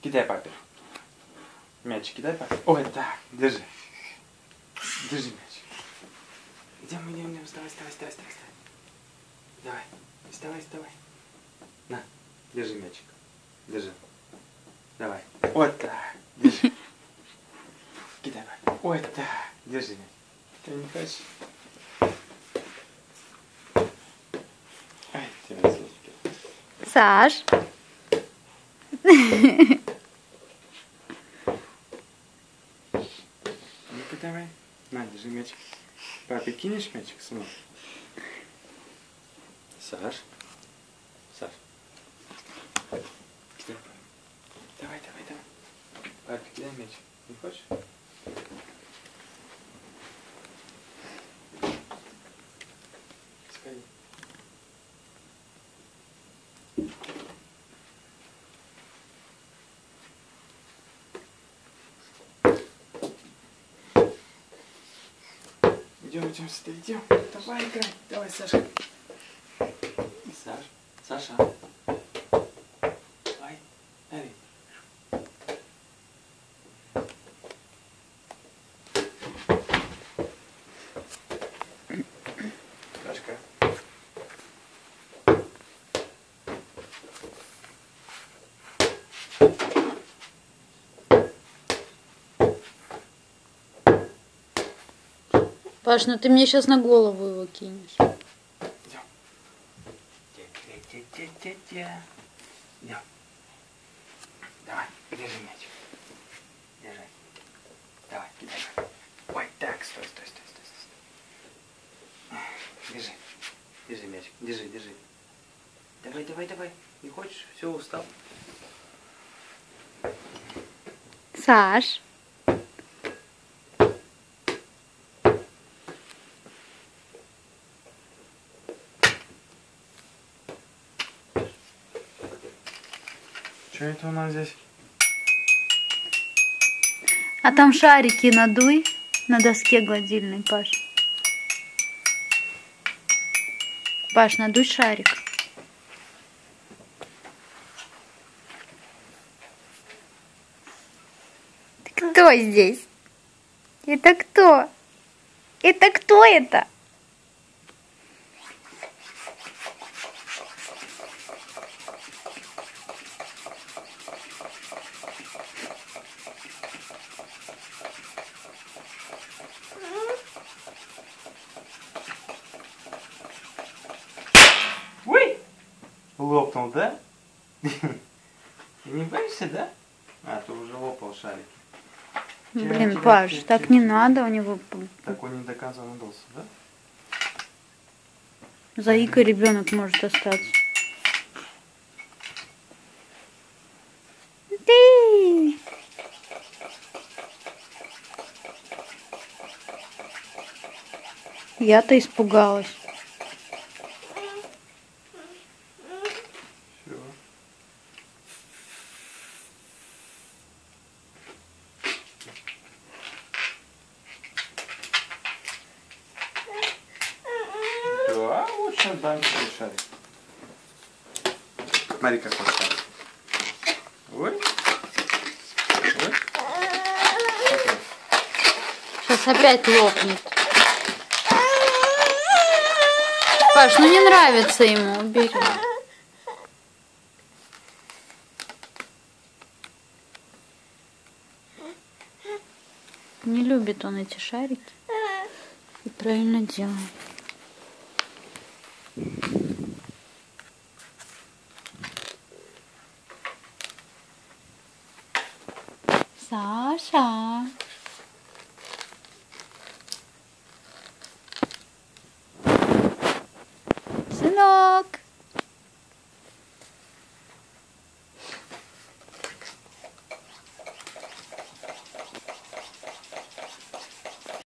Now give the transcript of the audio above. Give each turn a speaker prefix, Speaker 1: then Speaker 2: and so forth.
Speaker 1: Кидай папе. Мячик кидай папе. Ой, так, держи. Держи мяч. Идем. Вставай. Давай. Вставай. На, держи мячик. Держи. Давай. Вот так. Держи. Кидай папе. Ой, так. Держи мяч. Ты не хочешь? Ай, ты различки.
Speaker 2: Саш.
Speaker 1: Ну-ка давай. На, держи мячик. Папе кинешь мячик, сынок? Саш. Кидай. Давай. Папе, кидай мячик. Не хочешь? Сходи. Идем сюда, идем. Давай играй. Давай, Саша. Саша. Давай. Давай. Сашка.
Speaker 2: Паш, ну ты мне сейчас на голову его кинешь.
Speaker 1: Идем. Идем. Давай, держи мячик. Держи. Давай, кидай. Ой, так, стой. Держи мячик. Держи. Давай. Не хочешь? Все, устал.
Speaker 2: Саш.
Speaker 1: Что это у нас здесь?
Speaker 2: А там шарики надуй на доске гладильной, Паш. Паш, надуй шарик. Кто здесь? Это кто? Это кто это?
Speaker 1: Ой! Лопнул, да? Ты не боишься, да? А, ты уже лопал шарик.
Speaker 2: Блин, Паш, так не надо у него.
Speaker 1: Так он не до конца надулся, да?
Speaker 2: Заика ребенок может остаться. Ты! Я-то испугалась.
Speaker 1: Все. Да, вот сейчас дам тебе шарик. Смотри, какой шарик. Ой.
Speaker 2: Сейчас опять лопнет. Паш, ну не нравится ему, убери. Не любит он эти шарики. И правильно делает. Саша.